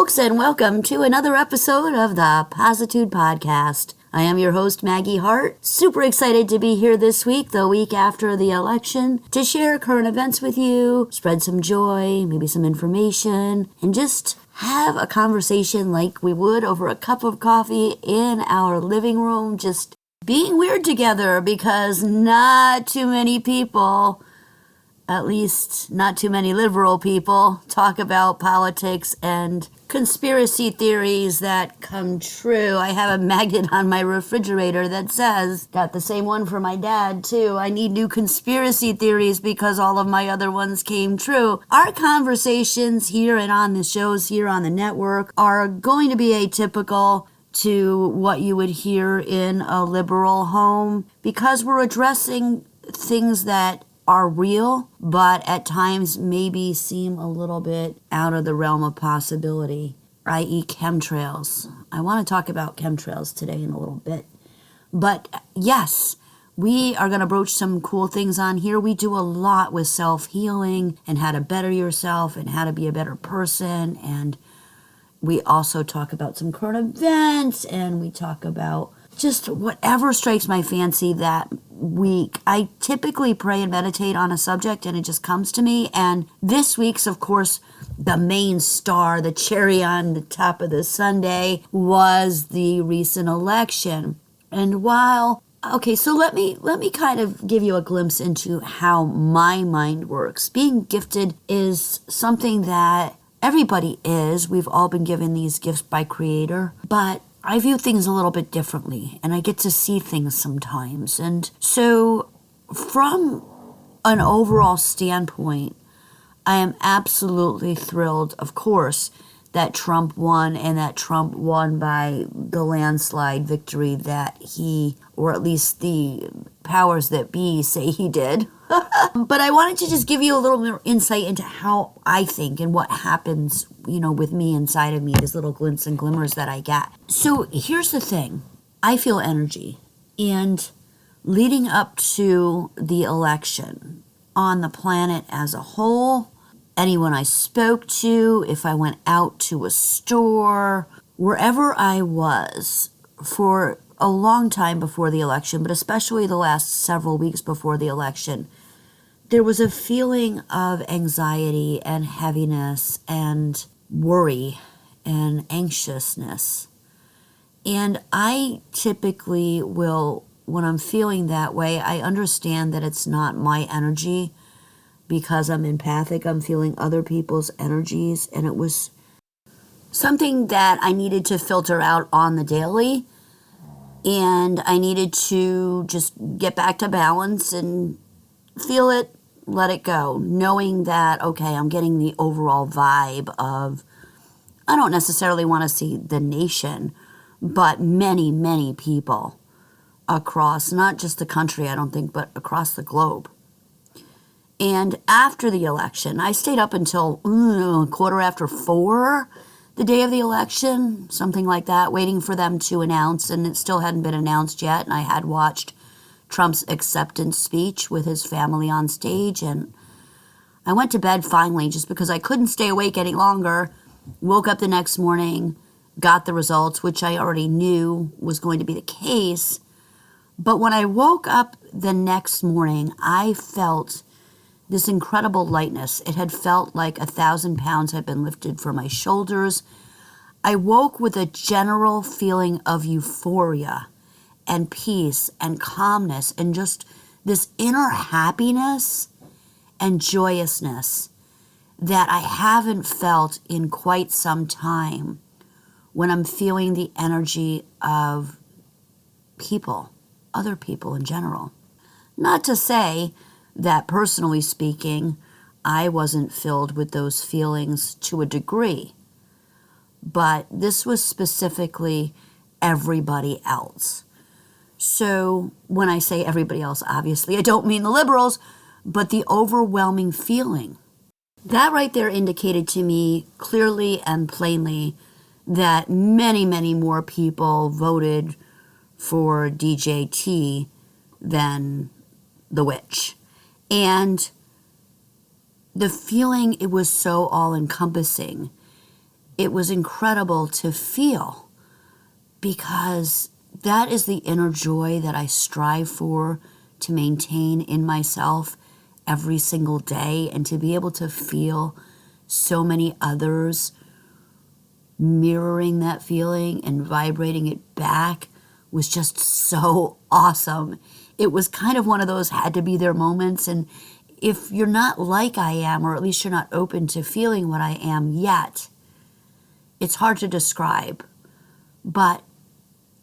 folks, and welcome to another episode of the Positude podcast. I am your host, Maggie Hart. Super excited to be here this week, the week after the election, to share current events with you, spread some joy, maybe some information, and just have a conversation like we would over a cup of coffee in our living room, just being weird together, because not too many people, at least not too many liberal people, talk about politics and conspiracy theories that come true. I have a magnet on my refrigerator that says, got the same one for my dad too, I need new conspiracy theories because all of my other ones came true. Our conversations here and on the shows here on the network are going to be atypical to what you would hear in a liberal home, because we're addressing things that are real, but at times maybe seem a little bit out of the realm of possibility, i.e. chemtrails. I want to talk about chemtrails today in a little bit. But yes, we are going to broach some cool things on here. We do a lot with self-healing and how to better yourself and how to be a better person. And we also talk about some current events, and we talk about just whatever strikes my fancy that week. I typically pray and meditate on a subject and it just comes to me. And this week's, of course, the main star, the cherry on the top of the sundae, was the recent election. And so let me kind of give you a glimpse into how my mind works. Being gifted is something that everybody is. We've all been given these gifts by Creator, but I view things a little bit differently, and I get to see things sometimes. And so from an overall standpoint, I am absolutely thrilled, of course, that Trump won, and that Trump won by the landslide victory that he, or at least the powers that be, say he did. But I wanted to just give you a little more insight into how I think and what happens, with me inside of me, these little glints and glimmers that I get. So here's the thing. I feel energy. And leading up to the election, on the planet as a whole, anyone I spoke to, if I went out to a store, wherever I was for a long time before the election, but especially the last several weeks before the election, there was a feeling of anxiety and heaviness and worry and anxiousness. And I typically will, when I'm feeling that way, I understand that it's not my energy, because I'm empathic. I'm feeling other people's energies, and it was something that I needed to filter out on the daily, and I needed to just get back to balance and feel it, let it go, knowing that, okay, I'm getting the overall vibe of, I don't necessarily want to see the nation, but many, many people across, not just the country, I don't think, but across the globe. And after the election, I stayed up until 4:15 the day of the election, something like that, waiting for them to announce, and it still hadn't been announced yet. And I had watched Trump's acceptance speech with his family on stage, and I went to bed finally just because I couldn't stay awake any longer. Woke up the next morning, got the results, which I already knew was going to be the case. But when I woke up the next morning, I felt this incredible lightness. It had felt like 1,000 pounds had been lifted from my shoulders. I woke with a general feeling of euphoria and peace and calmness and just this inner happiness and joyousness that I haven't felt in quite some time when I'm feeling the energy of people, other people in general. Not to say that, personally speaking, I wasn't filled with those feelings to a degree, but this was specifically everybody else. So when I say everybody else, obviously, I don't mean the liberals, but the overwhelming feeling. That right there indicated to me clearly and plainly that many, many more people voted for DJT than the witch. And the feeling, it was so all-encompassing. it was incredible to feel, because that is the inner joy that I strive for to maintain in myself every single day, and to be able to feel so many others mirroring that feeling and vibrating it back was just so awesome. It was kind of one of those had to be there moments, and if you're not like I am, or at least you're not open to feeling what I am yet, it's hard to describe, but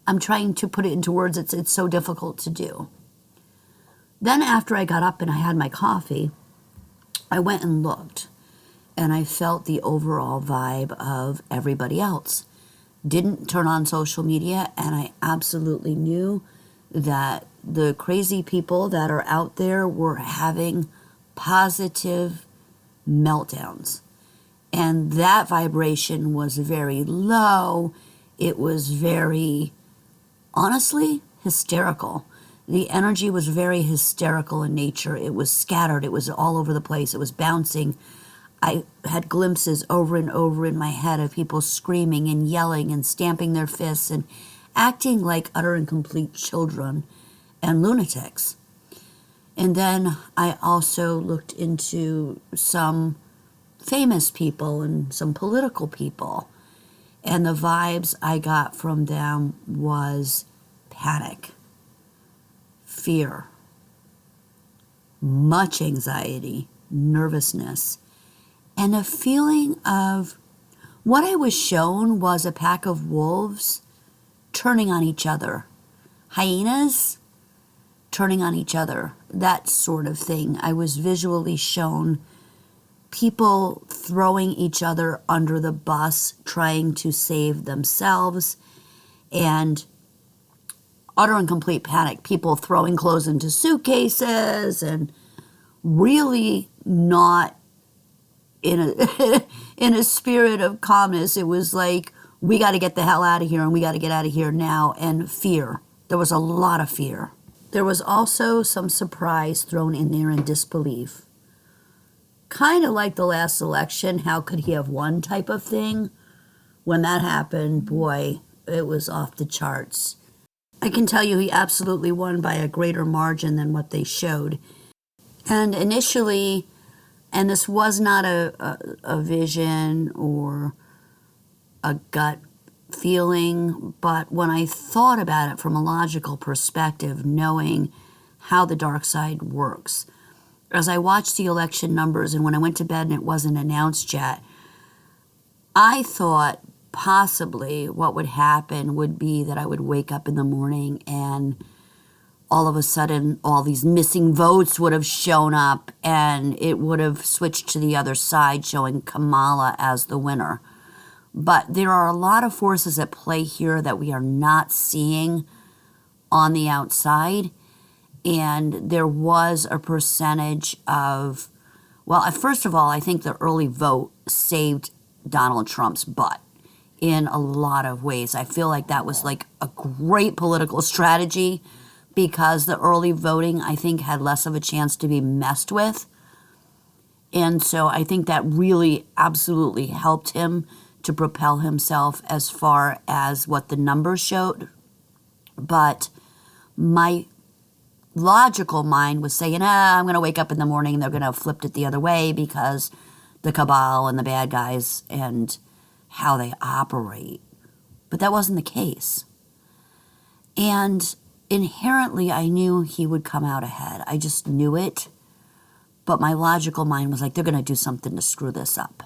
I'm trying to put it into words. It's so difficult to do. Then after I got up and I had my coffee, I went and looked, and I felt the overall vibe of everybody else. Didn't turn on social media, and I absolutely knew that the crazy people that are out there were having positive meltdowns. And that vibration was very low. It was very, honestly, hysterical. The energy was very hysterical in nature. It was scattered. It was all over the place. It was bouncing. I had glimpses over and over in my head of people screaming and yelling and stamping their fists and acting like utter and complete children and lunatics. And then I also looked into some famous people and some political people, and the vibes I got from them was panic, fear, much anxiety, nervousness, and a feeling of what I was shown was a pack of wolves turning on each other, hyenas turning on each other, that sort of thing. I was visually shown people throwing each other under the bus, trying to save themselves, and utter and complete panic. People throwing clothes into suitcases and really not in a in a spirit of calmness. It was like, we got to get the hell out of here, and we got to get out of here now. And fear. There was a lot of fear. There was also some surprise thrown in there and disbelief. Kind of like the last election, how could he have won type of thing. When that happened, boy, it was off the charts. I can tell you he absolutely won by a greater margin than what they showed. And initially, and this was not a vision or a gut feeling, but when I thought about it from a logical perspective, knowing how the dark side works, as I watched the election numbers and when I went to bed and it wasn't announced yet, I thought possibly what would happen would be that I would wake up in the morning and all of a sudden all these missing votes would have shown up and it would have switched to the other side, showing Kamala as the winner. But there are a lot of forces at play here that we are not seeing on the outside. And there was a percentage of, well, first of all, I think the early vote saved Donald Trump's butt in a lot of ways. I feel like that was like a great political strategy, because the early voting, I think, had less of a chance to be messed with. And so I think that really absolutely helped him to propel himself as far as what the numbers showed. But my logical mind was saying, I'm going to wake up in the morning and they're going to have flipped it the other way because the cabal and the bad guys and how they operate. But that wasn't the case. And inherently, I knew he would come out ahead. I just knew it. But my logical mind was like, they're going to do something to screw this up.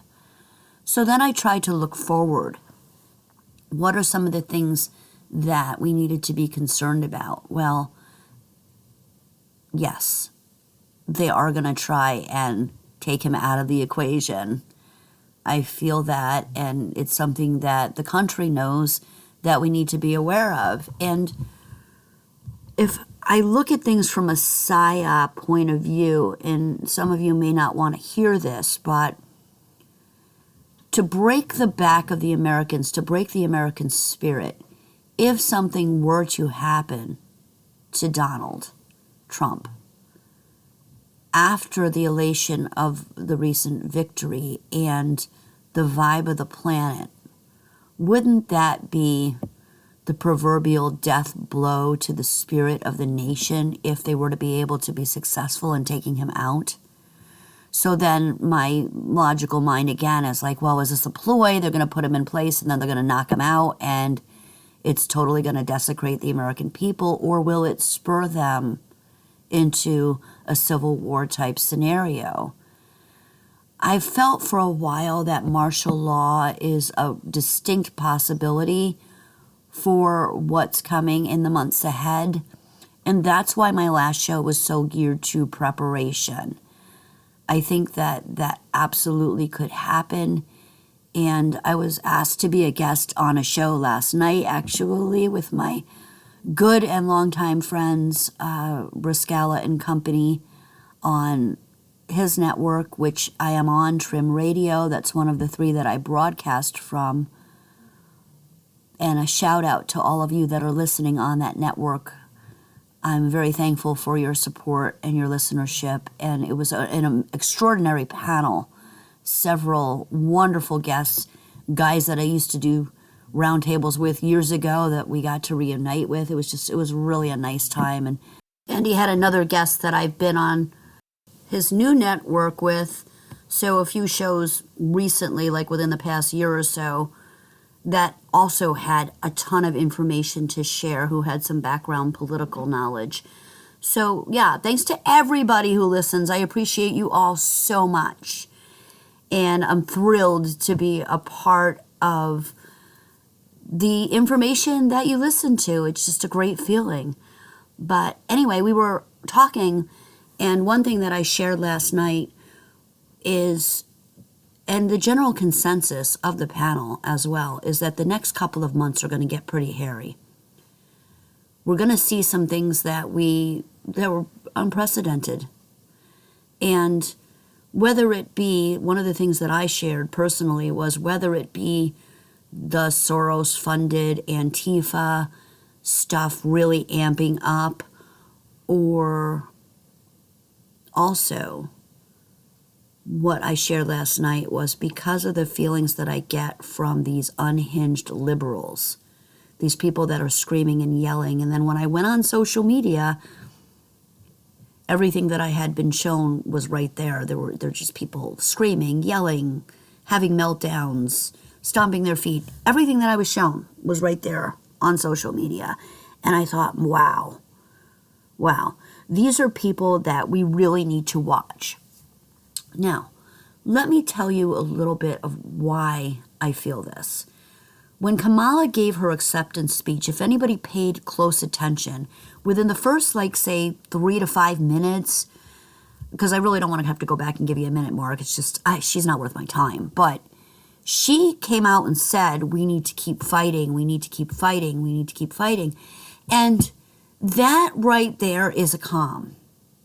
So then I tried to look forward. What are some of the things that we needed to be concerned about? Well, yes, they are going to try and take him out of the equation. I feel that, and it's something that the country knows that we need to be aware of. And if I look at things from a PSYOP point of view, and some of you may not want to hear this, but to break the back of the Americans, to break the American spirit, if something were to happen to Donald Trump after the elation of the recent victory and the vibe of the planet wouldn't that be the proverbial death blow to the spirit of the nation if they were to be able to be successful in taking him out? So then my logical mind again is like, well, is this a ploy? They're going to put him in place and then they're going to knock him out and it's totally going to desecrate the American people, or will it spur them into a civil war type scenario? I've felt for a while that martial law is a distinct possibility for what's coming in the months ahead, and that's why my last show was so geared to preparation. I think that that absolutely could happen, and I was asked to be a guest on a show last night, actually, with my good and longtime friends, Briscala and Company, on his network, which I am on, Trim Radio. That's one of the 3 that I broadcast from. And a shout out to all of you that are listening on that network. I'm very thankful for your support and your listenership. And it was an extraordinary panel. Several wonderful guests, guys that I used to do roundtables with years ago that we got to reunite with. It was really a nice time. And he had another guest that I've been on his new network with, so a few shows recently, like within the past year or so, that also had a ton of information to share, who had some background political knowledge. So yeah, thanks to everybody who listens. I appreciate you all so much. And I'm thrilled to be a part of the information that you listen to. It's just a great feeling. But anyway, we were talking, and one thing that I shared last night is, and the general consensus of the panel as well, is that the next couple of months are going to get pretty hairy. We're going to see some things that were unprecedented. And whether it be, one of the things that I shared personally was whether it be the Soros-funded Antifa stuff really amping up, or also what I shared last night was because of the feelings that I get from these unhinged liberals, these people that are screaming and yelling. And then when I went on social media, everything that I had been shown was right there. They're just people screaming, yelling, having meltdowns, stomping their feet. Everything that I was shown was right there on social media. And I thought, wow, these are people that we really need to watch. Now, let me tell you a little bit of why I feel this. When Kamala gave her acceptance speech, if anybody paid close attention, within the first, 3 to 5 minutes, because I really don't want to have to go back and give you a minute mark. It's just, she's not worth my time. But she came out and said, we need to keep fighting, we need to keep fighting, we need to keep fighting. And that right there is a calm.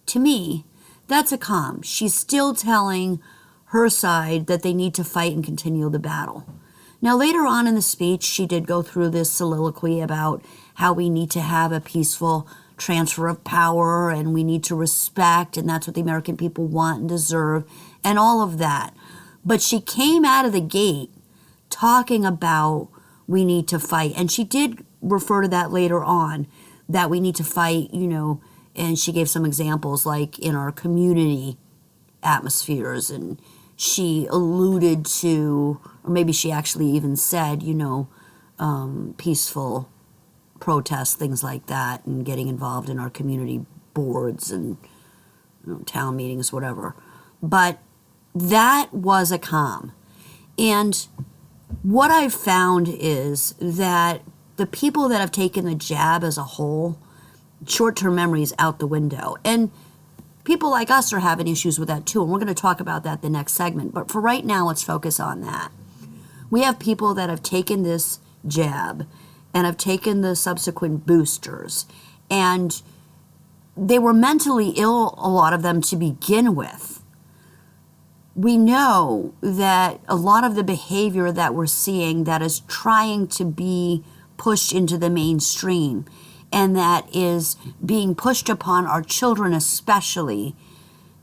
To me, that's a calm. She's still telling her side that they need to fight and continue the battle. Now, later on in the speech, she did go through this soliloquy about how we need to have a peaceful transfer of power and we need to respect, and that's what the American people want and deserve, and all of that. But she came out of the gate talking about we need to fight. And she did refer to that later on, that we need to fight, and she gave some examples like in our community atmospheres, and she alluded to, or maybe she actually even said, peaceful protests, things like that, and getting involved in our community boards and town meetings, whatever. But that was a calm. And what I've found is that the people that have taken the jab as a whole, short-term memory is out the window. And people like us are having issues with that too, and we're going to talk about that the next segment. But for right now, let's focus on that. We have people that have taken this jab and have taken the subsequent boosters, and they were mentally ill, a lot of them, to begin with. We know that a lot of the behavior that we're seeing that is trying to be pushed into the mainstream, and that is being pushed upon our children especially,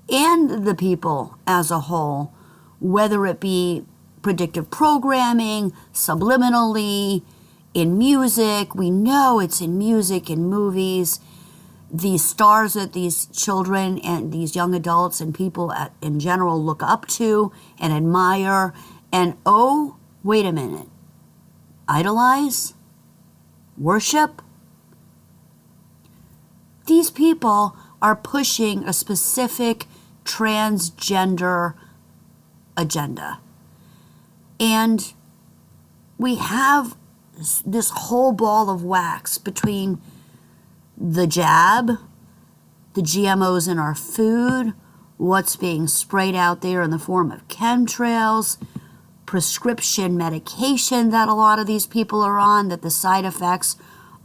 and the people as a whole, whether it be predictive programming, subliminally, in music. We know it's in music, in movies. These stars that these children and these young adults and people in general look up to and admire. And oh, wait a minute. Idolize? Worship? These people are pushing a specific transgender agenda. And we have this whole ball of wax between the jab, the GMOs in our food, what's being sprayed out there in the form of chemtrails, prescription medication that a lot of these people are on, that the side effects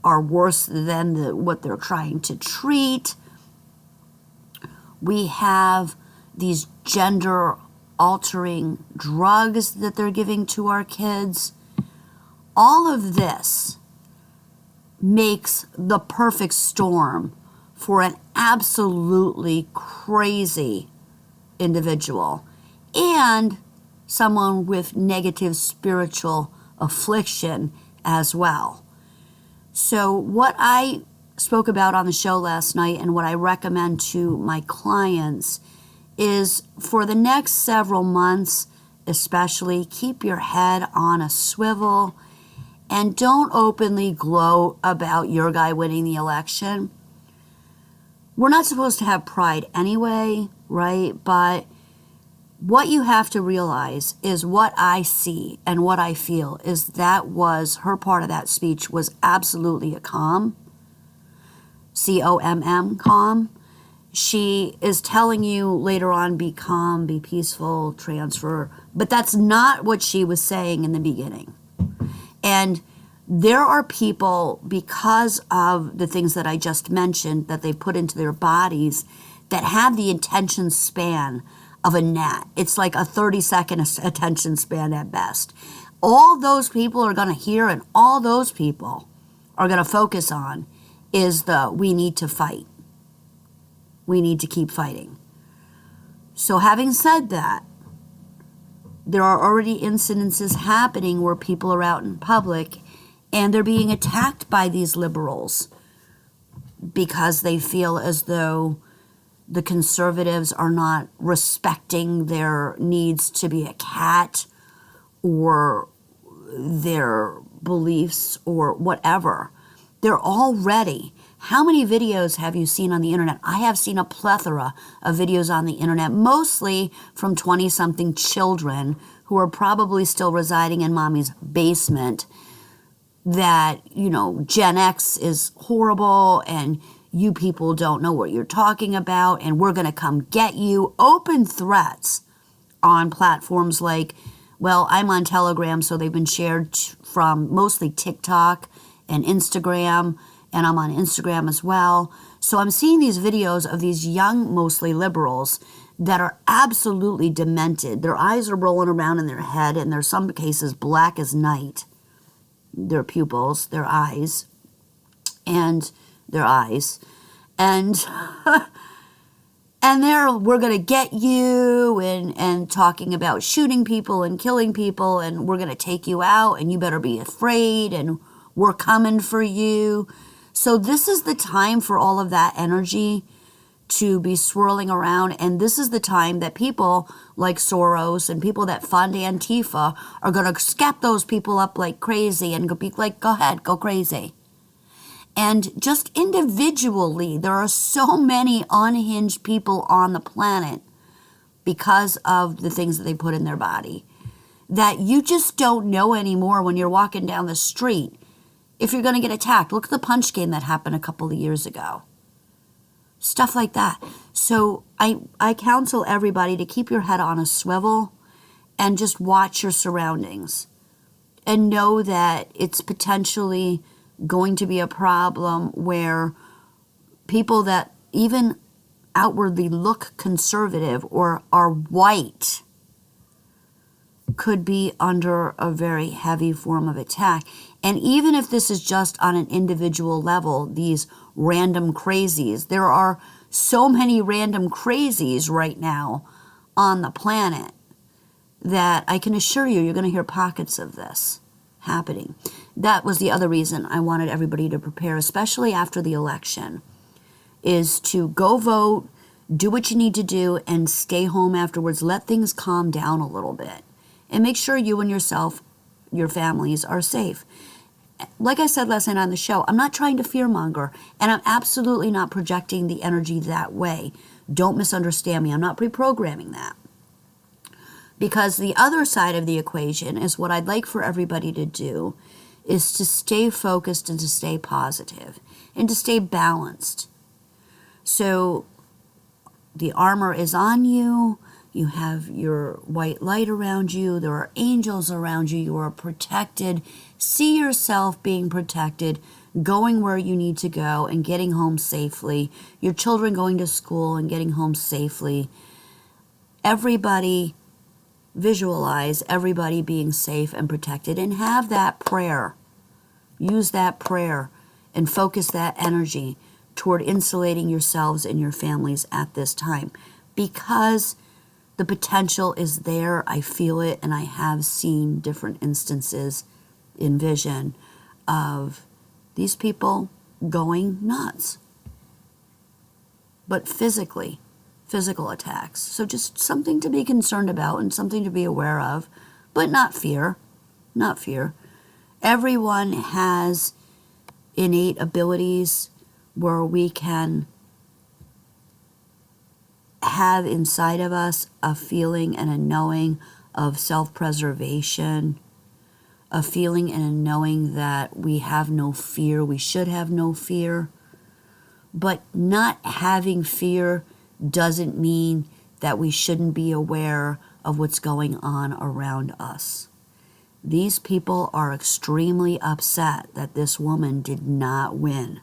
are worse than what they're trying to treat. We have these gender-altering drugs that they're giving to our kids. All of this makes the perfect storm for an absolutely crazy individual and someone with negative spiritual affliction as well. So what I spoke about on the show last night and what I recommend to my clients is for the next several months, especially, keep your head on a swivel and don't openly gloat about your guy winning the election. We're not supposed to have pride anyway, right? But what you have to realize is what I see and what I feel is that was her part of that speech was absolutely a calm. C-O-M-M, calm. She is telling you later on, be calm, be peaceful, transfer. But that's not what she was saying in the beginning. And there are people, because of the things that I just mentioned, that they put into their bodies, that have the attention span of a gnat. It's like a 30-second attention span at best. All those people are going to hear, and all those people are going to focus on is we need to fight. We need to keep fighting. So having said that, there are already incidences happening where people are out in public and they're being attacked by these liberals because they feel as though the conservatives are not respecting their needs to be a cat or their beliefs or whatever. They're all ready. How many videos have you seen on the internet? I have seen a plethora of videos on the internet, mostly from 20-something children who are probably still residing in mommy's basement, that, Gen X is horrible and you people don't know what you're talking about and we're going to come get you. Open threats on platforms like, well, I'm on Telegram, so they've been shared from mostly TikTok and Instagram, and I'm on Instagram as well. So I'm seeing these videos of these young, mostly liberals, that are absolutely demented. Their eyes are rolling around in their head, and there's some cases black as night. Their pupils, their eyes, and their eyes. And we're going to get you, and talking about shooting people and killing people, and we're going to take you out, and you better be afraid, and we're coming for you. So this is the time for all of that energy to be swirling around, and this is the time that people like Soros and people that fund Antifa are going to scap those people up like crazy and be like, go ahead, go crazy. And just individually, there are so many unhinged people on the planet because of the things that they put in their body that you just don't know anymore when you're walking down the street if you're going to get attacked. Look at the punch game that happened a couple of years ago. Stuff like that. So I counsel everybody to keep your head on a swivel and just watch your surroundings and know that it's potentially going to be a problem where people that even outwardly look conservative or are white could be under a very heavy form of attack. And even if this is just on an individual level, these random crazies, there are so many random crazies right now on the planet that I can assure you, you're going to hear pockets of this happening. That was the other reason I wanted everybody to prepare, especially after the election, is to go vote, do what you need to do, and stay home afterwards. Let things calm down a little bit. And make sure you and yourself, your families, are safe. Like I said last night on the show, I'm not trying to fearmonger, and I'm absolutely not projecting the energy that way. Don't misunderstand me. I'm not pre-programming that. Because the other side of the equation is what I'd like for everybody to do is to stay focused and to stay positive and to stay balanced. So the armor is on you. You have your white light around you. There are angels around you. You are protected. See yourself being protected, going where you need to go and getting home safely. Your children going to school and getting home safely. Everybody, visualize everybody being safe and protected, and have that prayer. Use that prayer and focus that energy toward insulating yourselves and your families at this time, because the potential is there. I feel it, and I have seen different instances in vision of these people going nuts, but physical attacks. So just something to be concerned about and something to be aware of, but not fear. Everyone has innate abilities where we can have inside of us a feeling and a knowing of self-preservation, a feeling and a knowing that we have no fear, we should have no fear. But not having fear doesn't mean that we shouldn't be aware of what's going on around us. These people are extremely upset that this woman did not win.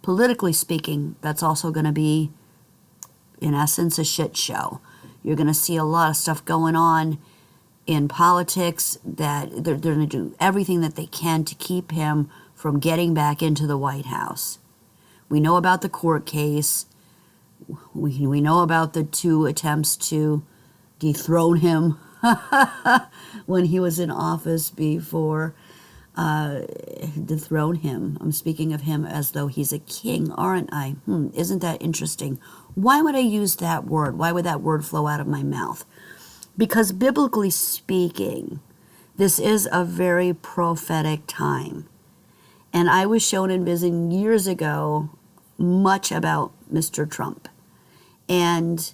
Politically speaking, that's also going to be, in essence, a shit show. You're going to see a lot of stuff going on in politics that they're going to do everything that they can to keep him from getting back into the White House. We know about the court case. We know about the 2 attempts to dethrone him when he was in office before. Dethrone him. I'm speaking of him as though he's a king, aren't I? Isn't that interesting? Why would I use that word? Why would that word flow out of my mouth? Because biblically speaking, this is a very prophetic time. And I was shown in vision years ago much about Mr. Trump. And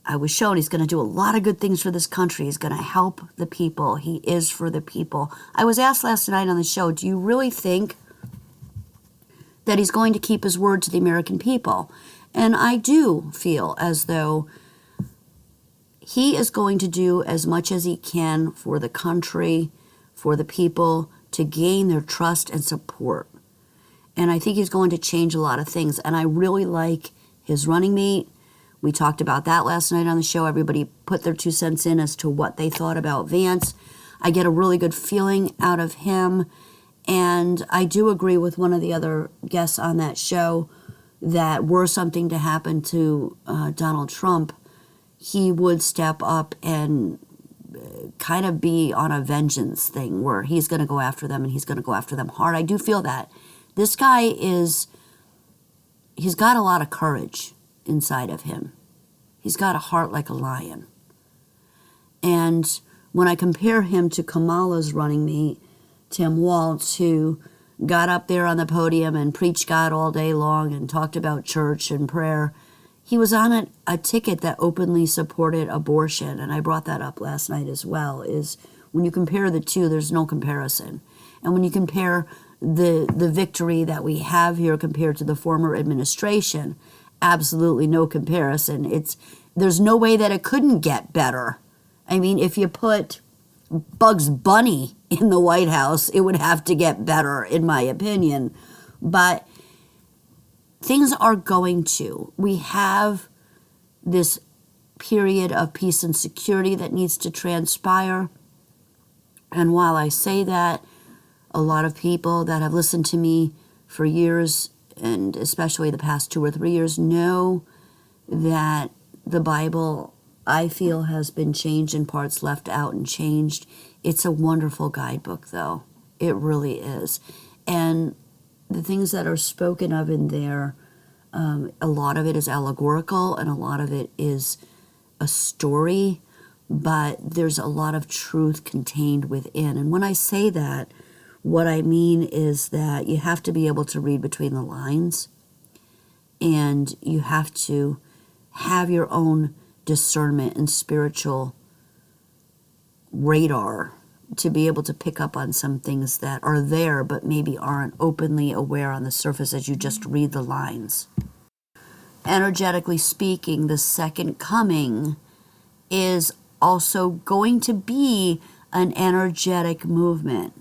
I was shown he's going to do a lot of good things for this country. He's going to help the people. He is for the people. I was asked last night on the show, do you really think that he's going to keep his word to the American people? And I do feel as though he is going to do as much as he can for the country, for the people, to gain their trust and support. And I think he's going to change a lot of things. And I really like his running mate. We talked about that last night on the show. Everybody put their 2 cents in as to what they thought about Vance. I get a really good feeling out of him. And I do agree with one of the other guests on that show that were something to happen to Donald Trump, he would step up and kind of be on a vengeance thing where he's going to go after them and he's going to go after them hard. I do feel that. This guy he's got a lot of courage inside of him. He's got a heart like a lion. And when I compare him to Kamala's running mate, Tim Walz, who got up there on the podium and preached God all day long and talked about church and prayer, he was on a ticket that openly supported abortion. And I brought that up last night as well, is when you compare the two, there's no comparison. And when you compare the victory that we have here compared to the former administration, absolutely no comparison. There's no way that it couldn't get better. I mean, if you put Bugs Bunny in the White House, it would have to get better, in my opinion. But things are going to. We have this period of peace and security that needs to transpire. And while I say that, a lot of people that have listened to me for years, and especially the past 2 or 3 years, know that the Bible I feel has been changed and parts left out and changed. It's a wonderful guidebook, though. It really is. And the things that are spoken of in there, a lot of it is allegorical and a lot of it is a story, but there's a lot of truth contained within. And when I say that, what I mean is that you have to be able to read between the lines, and you have to have your own discernment and spiritual radar to be able to pick up on some things that are there but maybe aren't openly aware on the surface as you just read the lines. Energetically speaking, the second coming is also going to be an energetic movement.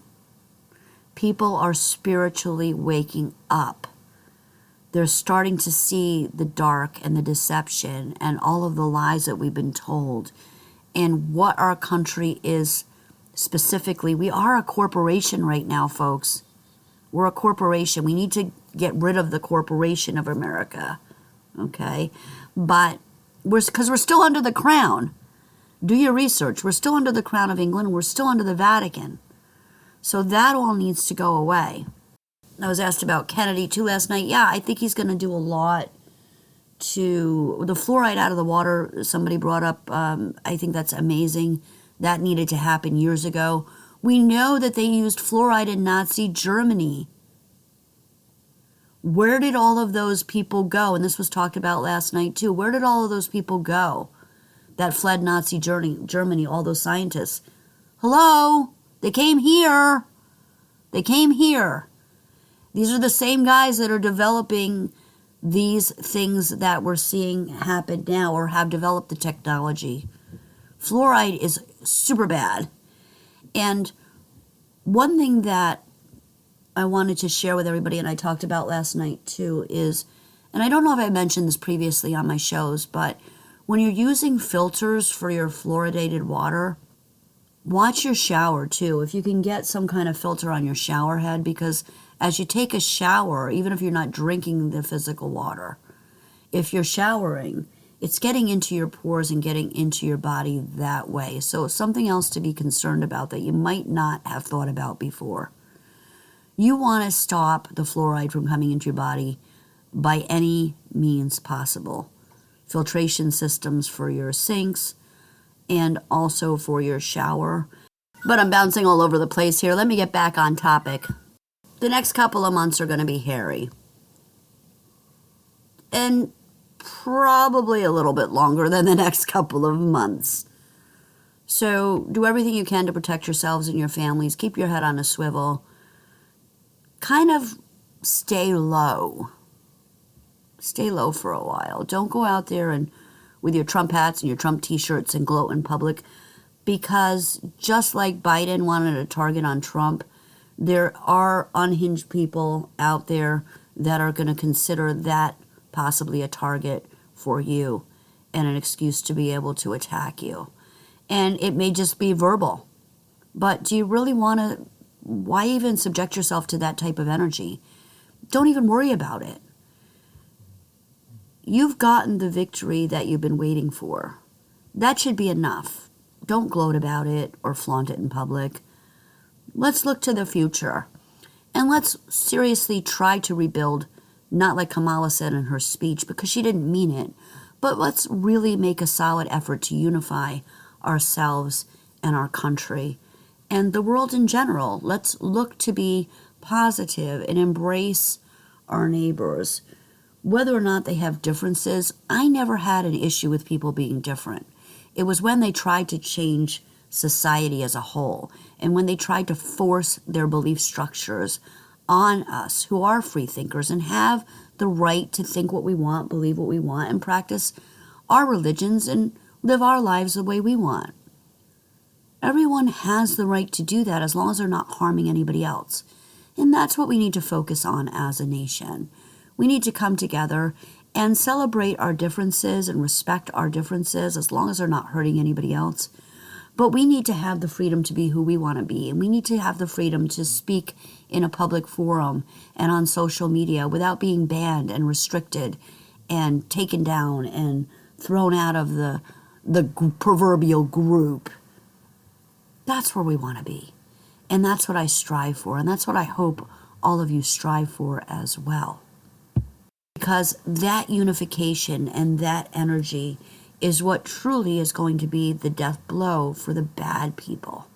People are spiritually waking up. They're starting to see the dark and the deception and all of the lies that we've been told and what our country is specifically. We are a corporation right now, folks. We're a corporation. We need to get rid of the corporation of America, okay? But because we're still under the crown. Do your research. We're still under the crown of England. We're still under the Vatican. So that all needs to go away. I was asked about Kennedy too last night. Yeah, I think he's going to do a lot to the fluoride out of the water. Somebody brought up, I think that's amazing. That needed to happen years ago. We know that they used fluoride in Nazi Germany. Where did all of those people go? And this was talked about last night too. Where did all of those people go that fled Nazi Germany, all those scientists? Hello? They came here. They came here. These are the same guys that are developing these things that we're seeing happen now or have developed the technology. Fluoride is super bad. And one thing that I wanted to share with everybody, and I talked about last night too, is, and I don't know if I mentioned this previously on my shows, but when you're using filters for your fluoridated water, watch your shower too. If you can get some kind of filter on your shower head, because as you take a shower, even if you're not drinking the physical water, if you're showering, it's getting into your pores and getting into your body that way. So something else to be concerned about that you might not have thought about before. You want to stop the fluoride from coming into your body by any means possible. Filtration systems for your sinks and also for your shower. But I'm bouncing all over the place here. Let me get back on topic. The next couple of months are going to be hairy. And probably a little bit longer than the next couple of months. So do everything you can to protect yourselves and your families. Keep your head on a swivel. Kind of stay low. Stay low for a while. Don't go out there and with your Trump hats and your Trump t-shirts and gloat in public, because just like Biden wanted a target on Trump, there are unhinged people out there that are going to consider that possibly a target for you and an excuse to be able to attack you. And it may just be verbal. But do you really want to, why even subject yourself to that type of energy? Don't even worry about it. You've gotten the victory that you've been waiting for. That should be enough. Don't gloat about it or flaunt it in public. Let's look to the future. And let's seriously try to rebuild, not like Kamala said in her speech, because she didn't mean it, but let's really make a solid effort to unify ourselves and our country and the world in general. Let's look to be positive and embrace our neighbors. Whether or not they have differences, I never had an issue with people being different. It was when they tried to change society as a whole and when they tried to force their belief structures on us who are free thinkers and have the right to think what we want, believe what we want, and practice our religions and live our lives the way we want. Everyone has the right to do that as long as they're not harming anybody else. And that's what we need to focus on as a nation. We need to come together and celebrate our differences and respect our differences as long as they're not hurting anybody else. But we need to have the freedom to be who we want to be. And we need to have the freedom to speak in a public forum and on social media without being banned and restricted and taken down and thrown out of the the proverbial group. That's where we want to be. And that's what I strive for. And that's what I hope all of you strive for as well. Because that unification and that energy is what truly is going to be the death blow for the bad people.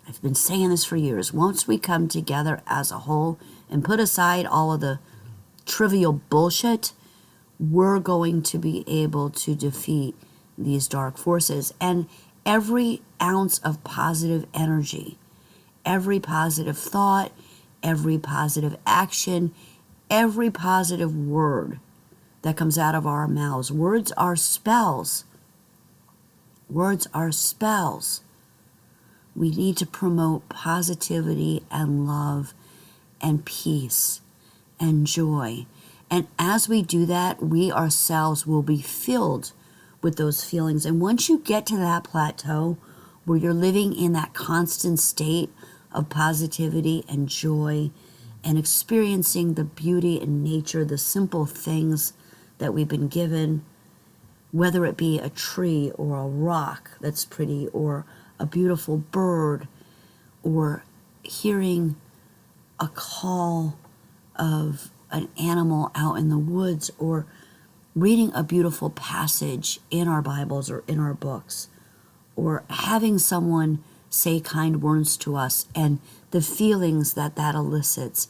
I've been saying this for years. Once we come together as a whole and put aside all of the trivial bullshit, we're going to be able to defeat these dark forces. And every ounce of positive energy, every positive thought, every positive action, every positive word that comes out of our mouths. Words are spells. Words are spells. We need to promote positivity and love and peace and joy. And as we do that, we ourselves will be filled with those feelings. And once you get to that plateau where you're living in that constant state of positivity and joy and experiencing the beauty in nature, the simple things that we've been given, whether it be a tree or a rock that's pretty or a beautiful bird, or hearing a call of an animal out in the woods, or reading a beautiful passage in our Bibles or in our books, or having someone say kind words to us, and the feelings that that elicits,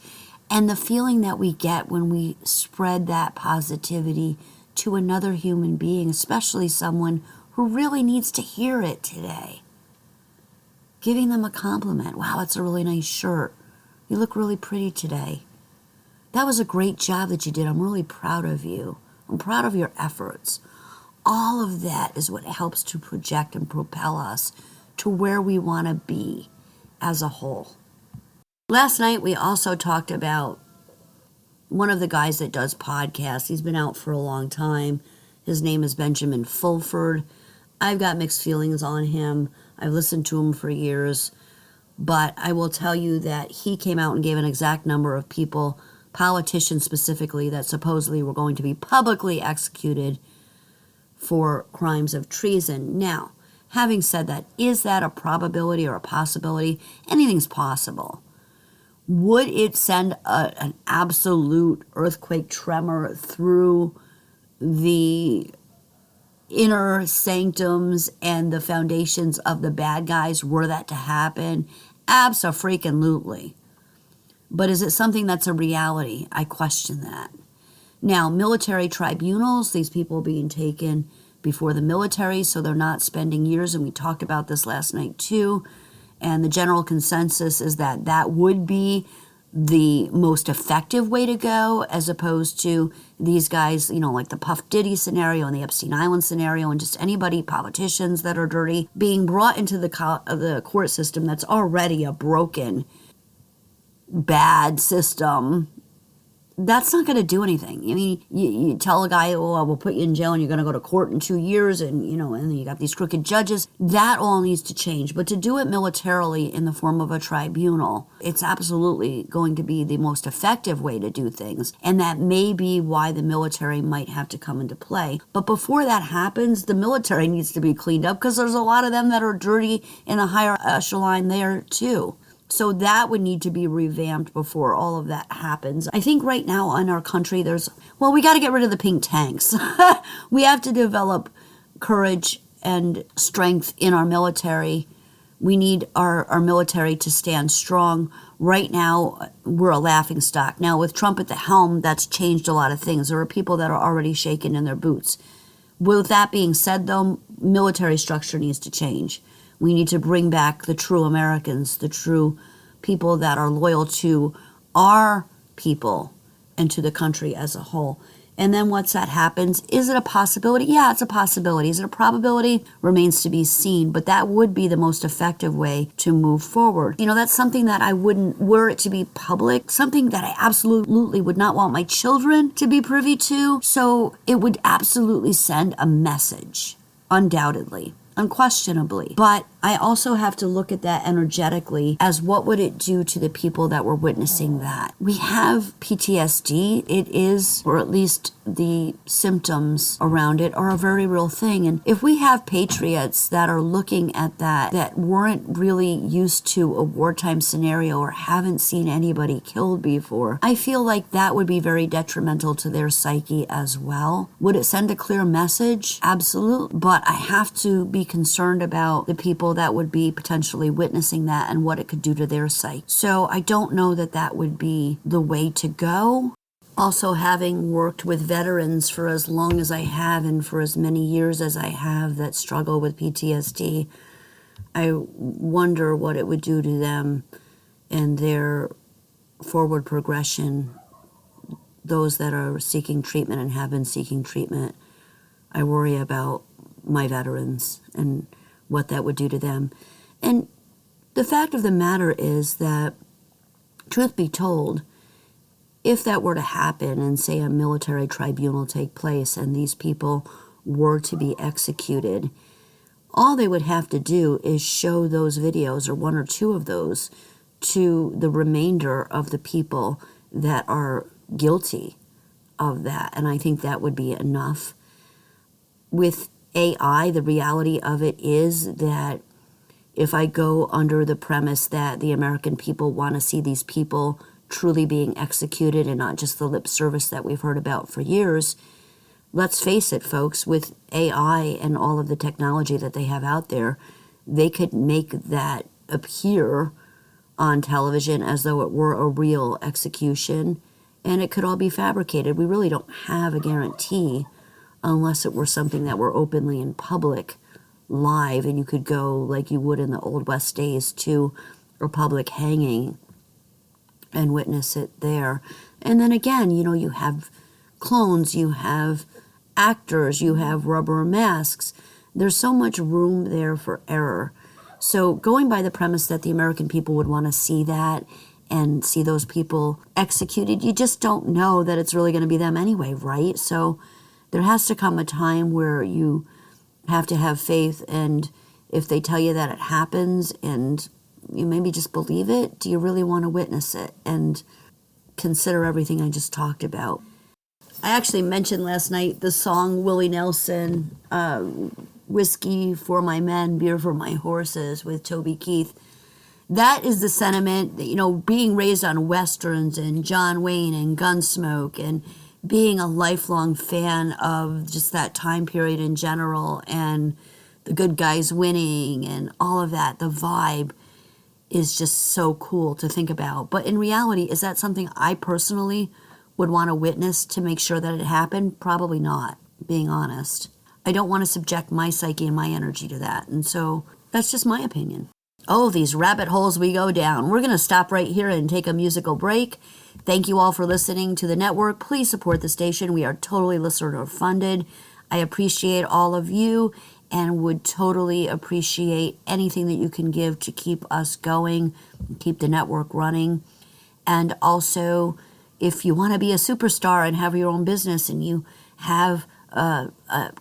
and the feeling that we get when we spread that positivity to another human being, especially someone who really needs to hear it today. Giving them a compliment. Wow, that's a really nice shirt. You look really pretty today. That was a great job that you did. I'm really proud of you. I'm proud of your efforts. All of that is what helps to project and propel us to where we want to be as a whole. Last night, we also talked about one of the guys that does podcasts. He's been out for a long time. His name is Benjamin Fulford. I've got mixed feelings on him. I've listened to him for years. But I will tell you that he came out and gave an exact number of people, politicians specifically, that supposedly were going to be publicly executed for crimes of treason. Now, having said that, is that a probability or a possibility? Anything's possible. Would it send an absolute earthquake tremor through the inner sanctums and the foundations of the bad guys were that to happen? Abso-freaking-lutely. But is it something that's a reality? I question that. Now, military tribunals, these people being taken before the military, so they're not spending years, and we talked about this last night too, and the general consensus is that that would be the most effective way to go, as opposed to these guys, like the Puff Diddy scenario and the Epstein Island scenario, and just anybody, politicians that are dirty, being brought into the court system that's already a broken, bad system. That's not going to do anything. I mean, you tell a guy, oh, we'll put you in jail and you're going to go to court in 2 years, and and you got these crooked judges. That all needs to change. But to do it militarily in the form of a tribunal, it's absolutely going to be the most effective way to do things. And that may be why the military might have to come into play. But before that happens, the military needs to be cleaned up, because there's a lot of them that are dirty in the higher echelon there too. So that would need to be revamped before all of that happens. I think right now in our country we got to get rid of the pink tanks. We have to develop courage and strength in our military. We need our military to stand strong. Right now, we're a laughingstock. Now, with Trump at the helm, that's changed a lot of things. There are people that are already shaking in their boots. With that being said, though, military structure needs to change. We need to bring back the true Americans, the true people that are loyal to our people and to the country as a whole. And then once that happens, is it a possibility? Yeah, it's a possibility. Is it a probability? Remains to be seen. But that would be the most effective way to move forward. That's something that I wouldn't, were it to be public, something that I absolutely would not want my children to be privy to. So it would absolutely send a message, undoubtedly, unquestionably. But I also have to look at that energetically as what would it do to the people that were witnessing that. We have PTSD. It is, or at least the symptoms around it are a very real thing. And if we have patriots that are looking at that weren't really used to a wartime scenario or haven't seen anybody killed before, I feel like that would be very detrimental to their psyche as well. Would it send a clear message? Absolutely. But I have to be concerned about the people that would be potentially witnessing that and what it could do to their psyche. So I don't know that that would be the way to go. Also, having worked with veterans for as long as I have and for as many years as I have that struggle with PTSD, I wonder what it would do to them and their forward progression. Those that are seeking treatment and have been seeking treatment, I worry about my veterans and what that would do to them. And the fact of the matter is that, truth be told, if that were to happen and say a military tribunal take place and these people were to be executed, all they would have to do is show those videos or one or two of those to the remainder of the people that are guilty of that. And I think that would be enough. With AI, the reality of it is that if I go under the premise that the American people want to see these people truly being executed and not just the lip service that we've heard about for years, let's face it, folks, with AI and all of the technology that they have out there, they could make that appear on television as though it were a real execution, and it could all be fabricated. We really don't have a guarantee unless it were something that were openly in public, live, and you could go like you would in the Old West days to a public hanging and witness it there. And then again, you have clones, you have actors, you have rubber masks. There's so much room there for error. So going by the premise that the American people would want to see that and see those people executed, you just don't know that it's really going to be them anyway, right? So there has to come a time where you have to have faith, and if they tell you that it happens and you maybe just believe it, do you really want to witness it and consider everything I just talked about? I actually mentioned last night the song Willie Nelson, Whiskey for My Men, Beer for My Horses with Toby Keith. That is the sentiment that, being raised on Westerns and John Wayne and Gunsmoke and being a lifelong fan of just that time period in general and the good guys winning and all of that, the vibe is just so cool to think about. But in reality, is that something I personally would want to witness to make sure that it happened? Probably not, being honest. I don't want to subject my psyche and my energy to that. And so that's just my opinion. Oh, these rabbit holes we go down. We're going to stop right here and take a musical break. Thank you all for listening to the network. Please support the station. We are totally listener funded. I appreciate all of you and would totally appreciate anything that you can give to keep us going, keep the network running. And also, if you want to be a superstar and have your own business and you have a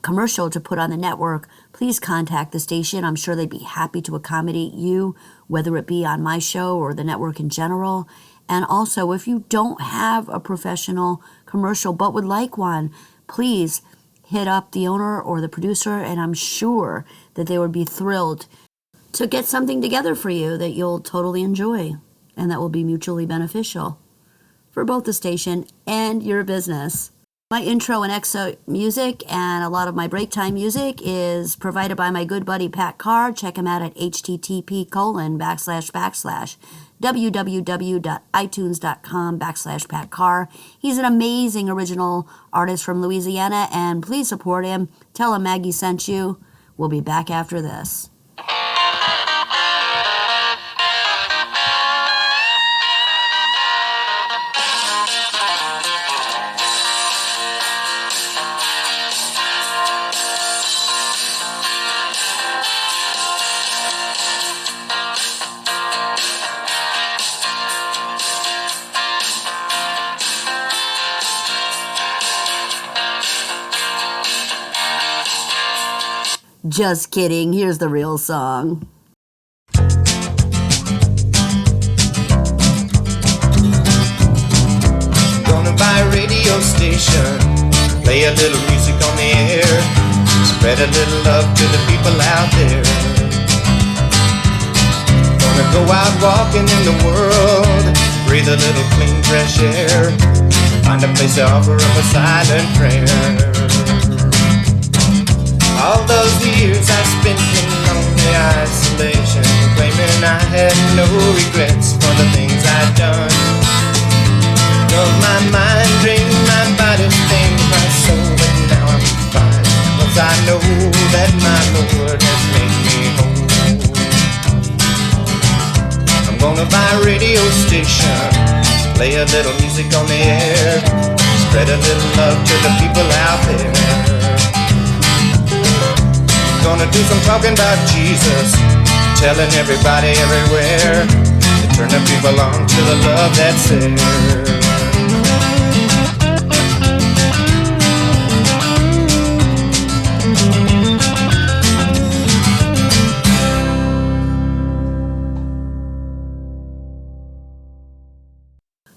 commercial to put on the network, please contact the station. I'm sure they'd be happy to accommodate you, whether it be on my show or the network in general. And also, if you don't have a professional commercial but would like one, please hit up the owner or the producer, and I'm sure that they would be thrilled to get something together for you that you'll totally enjoy and that will be mutually beneficial for both the station and your business. My intro and exit music and a lot of my break time music is provided by my good buddy Pat Carr. Check him out at http://www.itunes.com/Pat Carr. He's an amazing original artist from Louisiana, and please support him. Tell him Maggie sent you. We'll be back after this. Just kidding. Here's the real song. radio station. Play a little music on the air. Spread a little love to the people out there. Gonna go out walking in the world. Breathe a little clean, fresh air. Find a place to offer up a silent prayer. All those years I spent in lonely isolation, claiming I had no regrets for the things I'd done. Though my mind drained, my body stained my soul, but now I'm fine, 'cause I know that my Lord has made me whole. I'm gonna buy a radio station, play a little music on the air, spread a little love to the people out there. Gonna do some talking about Jesus, telling everybody everywhere to turn the people on to the love that's there.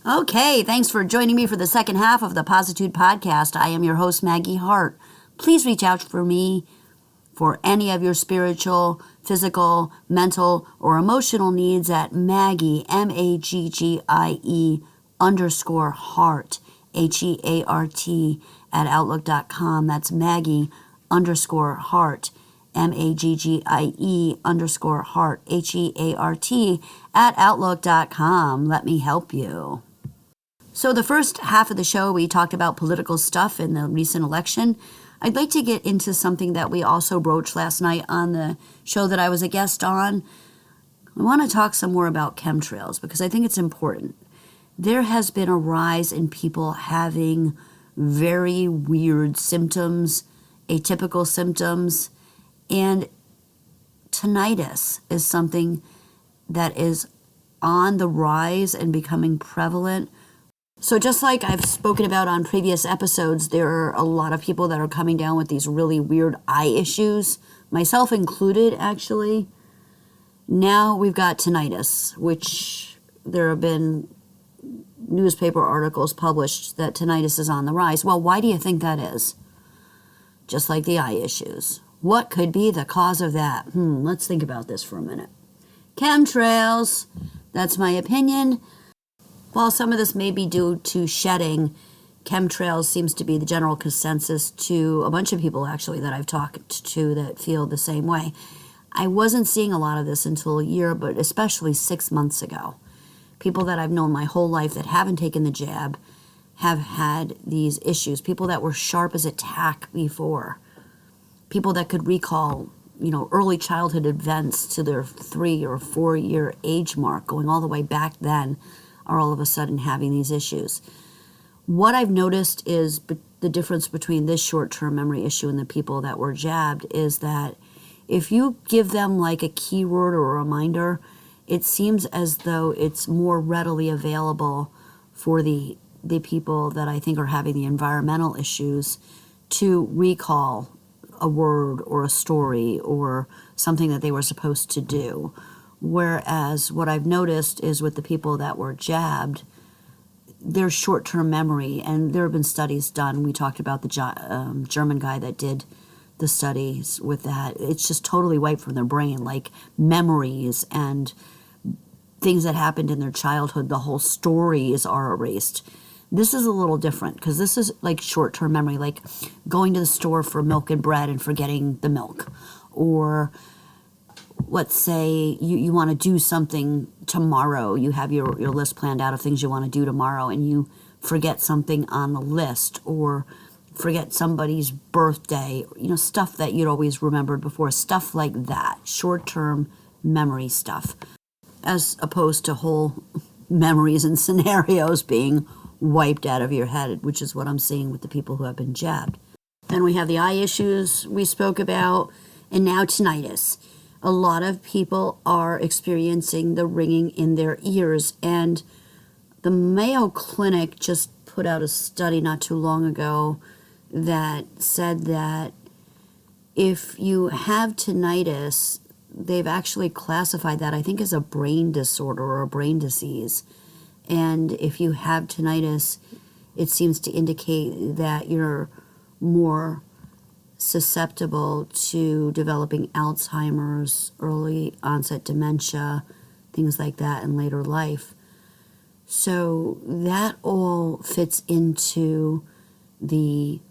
Okay, thanks for joining me for the second half of the Positude podcast. I am your host, Maggie Hart. Please reach out for me for any of your spiritual, physical, mental, or emotional needs at Maggie, MAGGIE _Heart, HEART, at Outlook.com. That's Maggie _Heart, MAGGIE _Heart, HEART, at Outlook.com. Let me help you. So the first half of the show, we talked about political stuff in the recent election. I'd like to get into something that we also broached last night on the show that I was a guest on. I want to talk some more about chemtrails because I think it's important. There has been a rise in people having very weird symptoms, atypical symptoms, and tinnitus is something that is on the rise and becoming prevalent. So just like I've spoken about on previous episodes, there are a lot of people that are coming down with these really weird eye issues, myself included, actually. Now we've got tinnitus, which there have been newspaper articles published that tinnitus is on the rise. Well, why do you think that is? Just like the eye issues. What could be the cause of that? Let's think about this for a minute. Chemtrails. That's my opinion. While some of this may be due to shedding, chemtrails seems to be the general consensus to a bunch of people, actually, that I've talked to that feel the same way. I wasn't seeing a lot of this until a year, but especially 6 months ago. People that I've known my whole life that haven't taken the jab have had these issues. People that were sharp as a tack before. People that could recall, early childhood events to their 3 or 4 year age mark, going all the way back then, are all of a sudden having these issues. What I've noticed is the difference between this short-term memory issue and the people that were jabbed is that if you give them like a keyword or a reminder, it seems as though it's more readily available for the people that I think are having the environmental issues to recall a word or a story or something that they were supposed to do. Whereas what I've noticed is with the people that were jabbed, their short-term memory, and there have been studies done. We talked about the German guy that did the studies with that. It's just totally wiped from their brain, like memories and things that happened in their childhood. The whole stories are erased. This is a little different because this is like short-term memory, like going to the store for milk and bread and forgetting the milk, or let's say you want to do something tomorrow. You have your list planned out of things you want to do tomorrow, and you forget something on the list, or forget somebody's birthday, stuff that you'd always remembered before, stuff like that, short-term memory stuff, as opposed to whole memories and scenarios being wiped out of your head, which is what I'm seeing with the people who have been jabbed. Then we have the eye issues we spoke about, and now tinnitus. A lot of people are experiencing the ringing in their ears, and the Mayo Clinic just put out a study not too long ago that said that if you have tinnitus, they've actually classified that, I think, as a brain disorder or a brain disease. And if you have tinnitus, it seems to indicate that you're more susceptible to developing Alzheimer's, early onset dementia, things like that in later life. So that all fits into the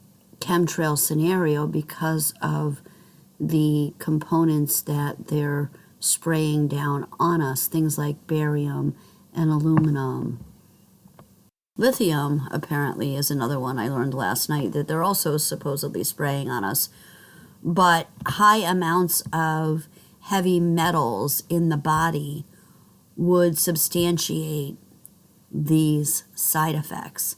chemtrail scenario because of the components that they're spraying down on us, things like barium and aluminum. Lithium, apparently, is another one I learned last night that they're also supposedly spraying on us. But high amounts of heavy metals in the body would substantiate these side effects.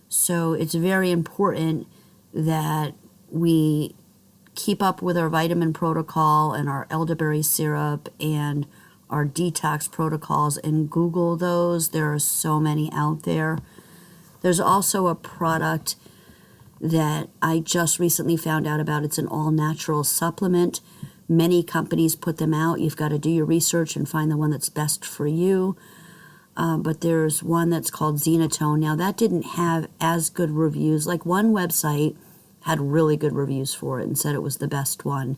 So it's very important that we keep up with our vitamin protocol and our elderberry syrup and our detox protocols and Google those. There are so many out there. There's also a product that I just recently found out about. It's an all-natural supplement. Many companies put them out. You've got to do your research and find the one that's best for you. But there's one that's called Zenatone. Now, that didn't have as good reviews. Like, one website had really good reviews for it and said it was the best one.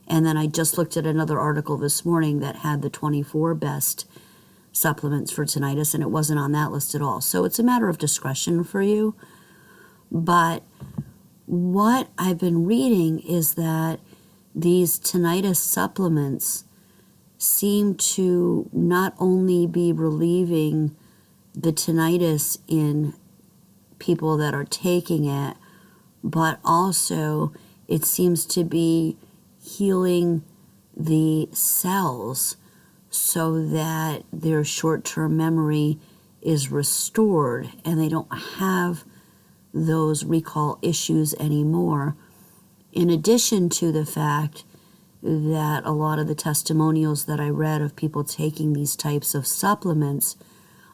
And then I just looked at another article this morning that had the 24 best supplements for tinnitus, and it wasn't on that list at all. So it's a matter of discretion for you. But what I've been reading is that these tinnitus supplements seem to not only be relieving the tinnitus in people that are taking it, but also it seems to be healing the cells so that their short-term memory is restored and they don't have those recall issues anymore. In addition to the fact that a lot of the testimonials that I read of people taking these types of supplements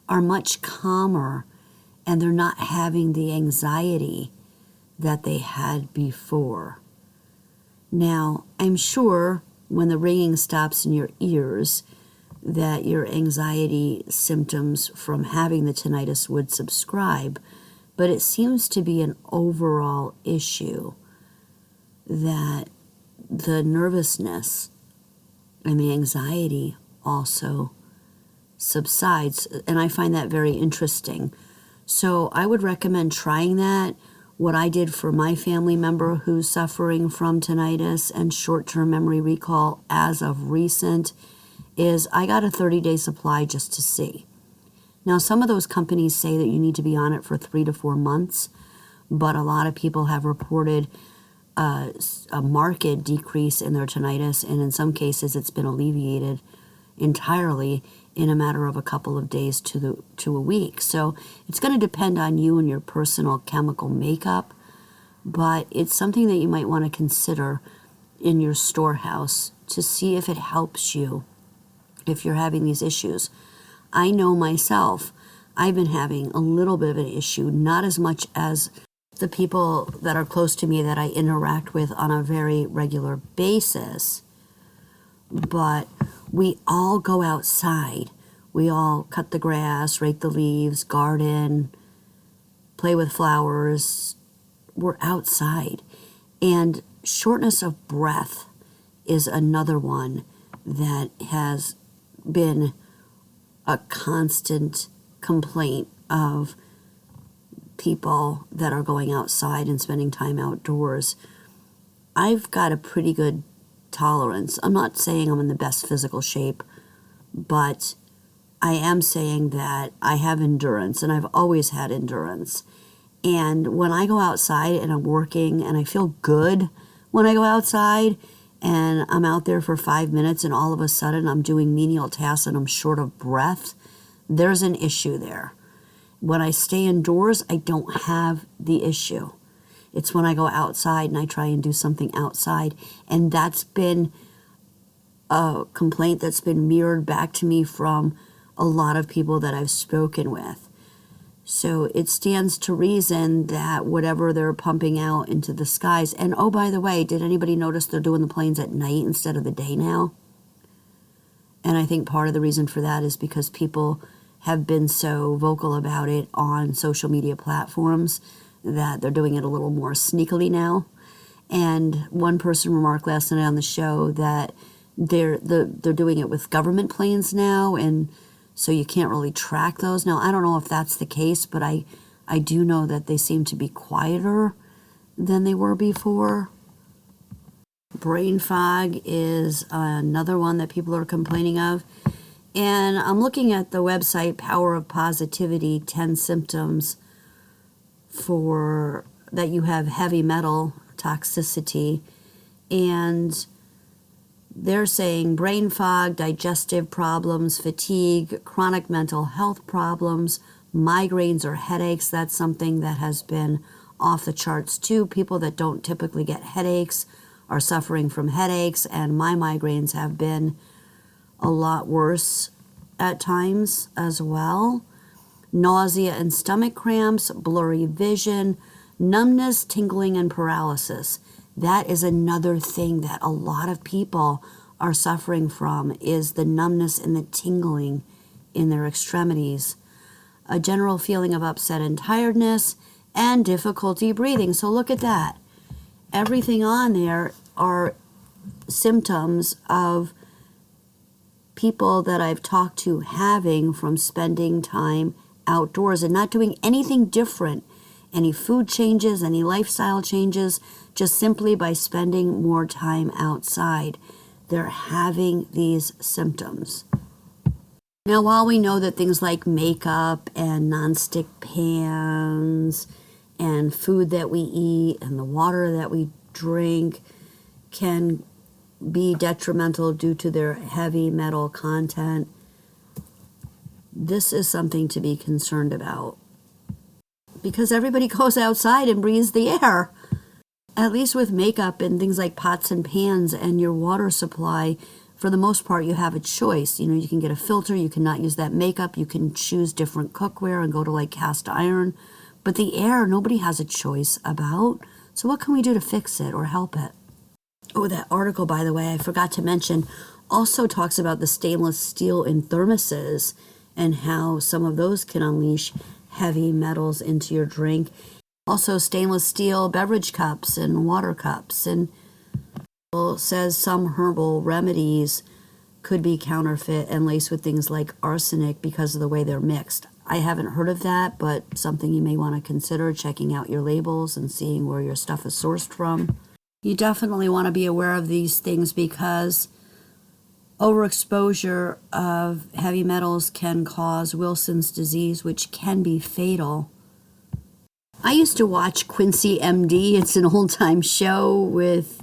are much calmer and they're not having the anxiety that they had before. Now, I'm sure when the ringing stops in your ears that your anxiety symptoms from having the tinnitus would subside, but it seems to be an overall issue that the nervousness and the anxiety also subsides, and I find that very interesting. So I would recommend trying that. What I did for my family member who's suffering from tinnitus and short-term memory recall as of recent is I got a 30-day supply just to see. Now, some of those companies say that you need to be on it for 3 to 4 months, but a lot of people have reported a marked decrease in their tinnitus, and in some cases it's been alleviated entirely in a matter of a couple of days to a week. So it's going to depend on you and your personal chemical makeup, but it's something that you might want to consider in your storehouse to see if it helps you if you're having these issues. I know myself, I've been having a little bit of an issue, not as much as the people that are close to me that I interact with on a very regular basis, but we all go outside. We all cut the grass, rake the leaves, garden, play with flowers. We're outside. And shortness of breath is another one that has been a constant complaint of people that are going outside and spending time outdoors. I've got a pretty good tolerance. I'm not saying I'm in the best physical shape, but I am saying that I have endurance, and I've always had endurance. And when I go outside and I'm working and I feel good when I go outside and I'm out there for 5 minutes and all of a sudden I'm doing menial tasks and I'm short of breath, there's an issue there. When I stay indoors, I don't have the issue. It's when I go outside and I try and do something outside. And that's been a complaint that's been mirrored back to me from a lot of people that I've spoken with. So it stands to reason that whatever they're pumping out into the skies, and oh, by the way, did anybody notice they're doing the planes at night instead of the day now? And I think part of the reason for that is because people have been so vocal about it on social media platforms that they're doing it a little more sneakily now. And one person remarked last night on the show that they're doing it with government planes now, and so you can't really track those. Now, I don't know if that's the case, but I do know that they seem to be quieter than they were before. Brain fog is another one that people are complaining of. And I'm looking at the website Power of Positivity, 10 symptoms for that you have heavy metal toxicity. And they're saying brain fog, digestive problems, fatigue, chronic mental health problems, migraines or headaches. That's something that has been off the charts too. People that don't typically get headaches are suffering from headaches, and my migraines have been a lot worse at times as well. Nausea and stomach cramps, blurry vision, numbness, tingling, and paralysis. That is another thing that a lot of people are suffering from, is the numbness and the tingling in their extremities. A general feeling of upset and tiredness, and difficulty breathing. So look at that. Everything on there are symptoms of people that I've talked to having from spending time outdoors and not doing anything different, any food changes, any lifestyle changes, just simply by spending more time outside. They're having these symptoms. Now, while we know that things like makeup and nonstick pans and food that we eat and the water that we drink can be detrimental due to their heavy metal content, this is something to be concerned about. Because everybody goes outside and breathes the air. At least with makeup and things like pots and pans and your water supply, for the most part, you have a choice. You know, you can get a filter, you cannot use that makeup, you can choose different cookware and go to like cast iron. But the air, nobody has a choice about. So what can we do to fix it or help it? Oh, that article, by the way, I forgot to mention, also talks about the stainless steel in thermoses and how some of those can unleash heavy metals into your drink. Also, stainless steel beverage cups and water cups. And it says some herbal remedies could be counterfeit and laced with things like arsenic because of the way they're mixed. I haven't heard of that, but something you may want to consider, checking out your labels and seeing where your stuff is sourced from. You definitely want to be aware of these things because overexposure of heavy metals can cause Wilson's disease, which can be fatal. I used to watch Quincy MD. It's an old-time show with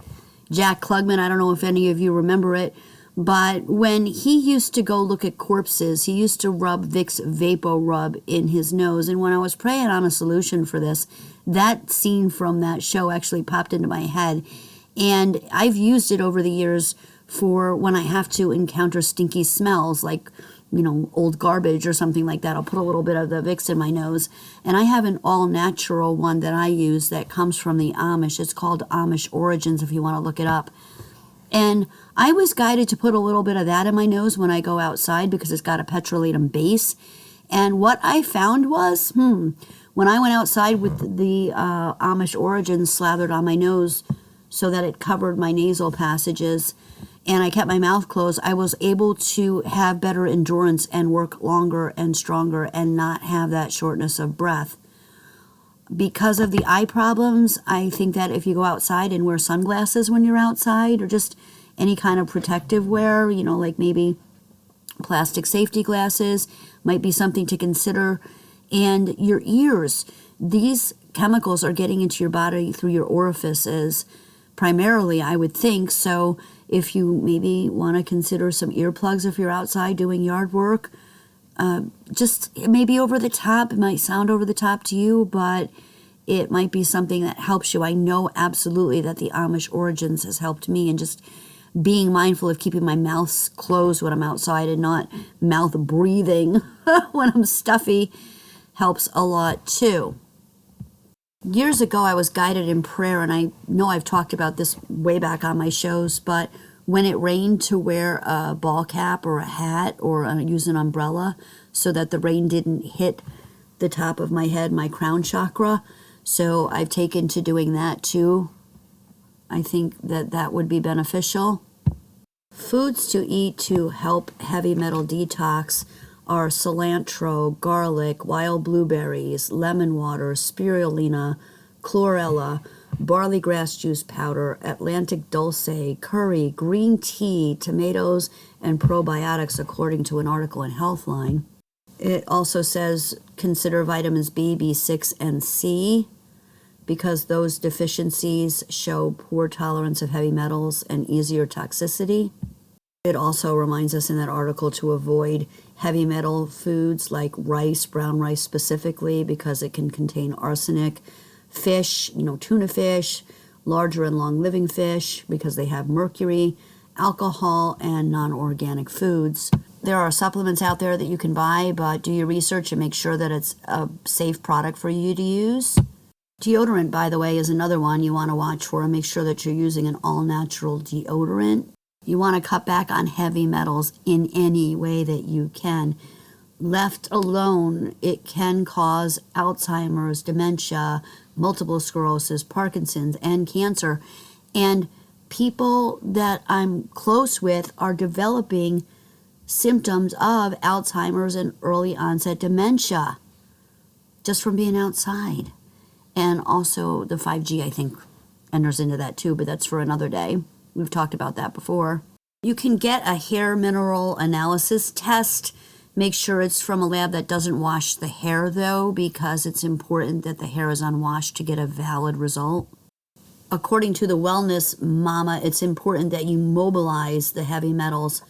Jack Klugman. I don't know if any of you remember it, but when he used to go look at corpses, he used to rub Vicks Vapo Rub in his nose. And when I was praying on a solution for this, that scene from that show actually popped into my head. And I've used it over the years for when I have to encounter stinky smells, like, you know, old garbage or something like that. I'll put a little bit of the Vicks in my nose. And I have an all-natural one that I use that comes from the Amish. It's called Amish Origins, if you want to look it up. And I was guided to put a little bit of that in my nose when I go outside because it's got a petrolatum base. And what I found was, when I went outside with the Amish Origins slathered on my nose so that it covered my nasal passages, and I kept my mouth closed, I was able to have better endurance and work longer and stronger and not have that shortness of breath. Because of the eye problems, I think that if you go outside and wear sunglasses when you're outside, or just any kind of protective wear, you know, like maybe plastic safety glasses, might be something to consider. And your ears, these chemicals are getting into your body through your orifices, primarily, I would think. So if you maybe want to consider some earplugs if you're outside doing yard work, just maybe over the top. It might sound over the top to you, but it might be something that helps you. I know absolutely that the Amish Origins has helped me, and just being mindful of keeping my mouth closed when I'm outside and not mouth breathing when I'm stuffy helps a lot too. Years ago, I was guided in prayer, and I know I've talked about this way back on my shows, but when it rained, to wear a ball cap or a hat or use an umbrella so that the rain didn't hit the top of my head, my crown chakra. So I've taken to doing that too. I think that would be beneficial. Foods to eat to help heavy metal detox are cilantro, garlic, wild blueberries, lemon water, spirulina, chlorella, barley grass juice powder, Atlantic dulce, curry, green tea, tomatoes, and probiotics, according to an article in Healthline. It also says consider vitamins B, B6, and C, because those deficiencies show poor tolerance of heavy metals and easier toxicity. It also reminds us in that article to avoid heavy metal foods like rice, brown rice specifically, because it can contain arsenic. Fish, tuna fish, larger and long-living fish, because they have mercury, alcohol, and non-organic foods. There are supplements out there that you can buy, but do your research and make sure that it's a safe product for you to use. Deodorant, by the way, is another one you want to watch for and make sure that you're using an all-natural deodorant. You want to cut back on heavy metals in any way that you can. Left alone, it can cause Alzheimer's, dementia, multiple sclerosis, Parkinson's, and cancer. And people that I'm close with are developing symptoms of Alzheimer's and early onset dementia just from being outside. And also the 5G, I think, enters into that too, but that's for another day. We've talked about that before. You can get a hair mineral analysis test. Make sure it's from a lab that doesn't wash the hair, though, because it's important that the hair is unwashed to get a valid result. According to the Wellness Mama, it's important that you mobilize the heavy metals.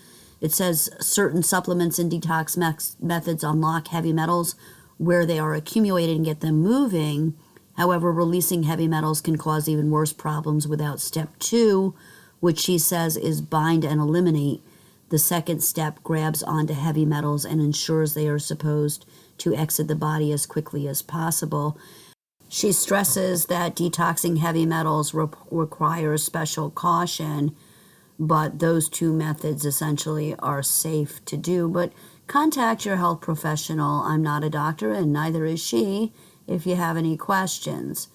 It says certain supplements and detox methods unlock heavy metals where they are accumulated and get them moving. However, releasing heavy metals can cause even worse problems without step 2, which she says is bind and eliminate. The second step grabs onto heavy metals and ensures they are supposed to exit the body as quickly as possible. She stresses that detoxing heavy metals requires special caution, but those two methods essentially are safe to do. But contact your health professional. I'm not a doctor, and neither is she, if you have any questions.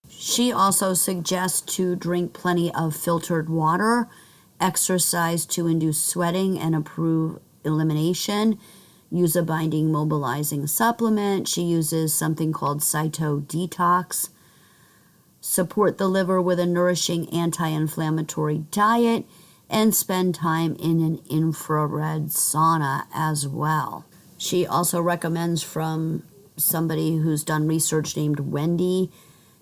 She also suggests to drink plenty of filtered water, exercise to induce sweating and improve elimination, use a binding mobilizing supplement. She uses something called Cyto Detox. Support the liver with a nourishing anti-inflammatory diet, and spend time in an infrared sauna as well. She also recommends from somebody who's done research named Wendy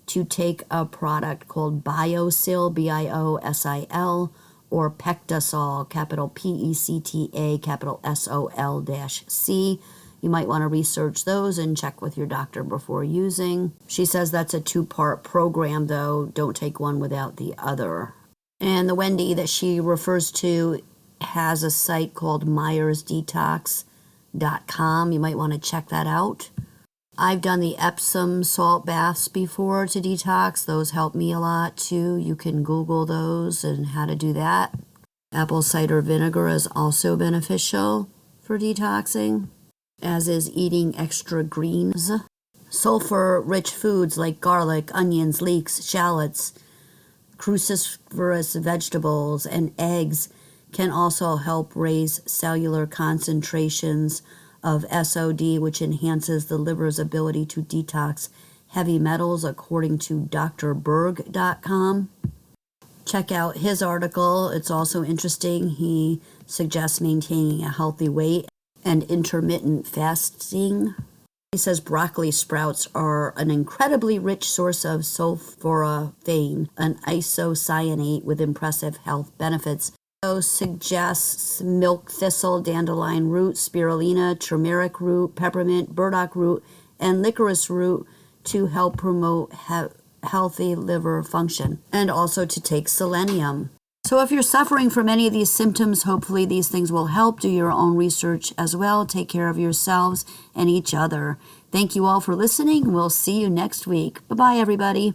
to take a product called Biosil, Biosil, or Pectasol, capital Pecta, capital Sol-C. You might want to research those and check with your doctor before using. She says that's a 2-part program, though. Don't take one without the other. And the Wendy that she refers to has a site called myersdetox.com. You might want to check that out. I've done the Epsom salt baths before to detox. Those help me a lot too. You can Google those and how to do that. Apple cider vinegar is also beneficial for detoxing, as is eating extra greens. Sulfur-rich foods like garlic, onions, leeks, shallots, cruciferous vegetables, and eggs can also help raise cellular concentrations of SOD, which enhances the liver's ability to detox heavy metals, according to drberg.com. Check out his article. It's also interesting. He suggests maintaining a healthy weight and intermittent fasting. He says broccoli sprouts are an incredibly rich source of sulforaphane, an isocyanate with impressive health benefits. So suggests milk thistle, dandelion root, spirulina, turmeric root, peppermint, burdock root, and licorice root to help promote healthy liver function, and also to take selenium. So if you're suffering from any of these symptoms, hopefully these things will help. Do your own research as well. Take care of yourselves and each other. Thank you all for listening. We'll see you next week. Bye-bye, everybody.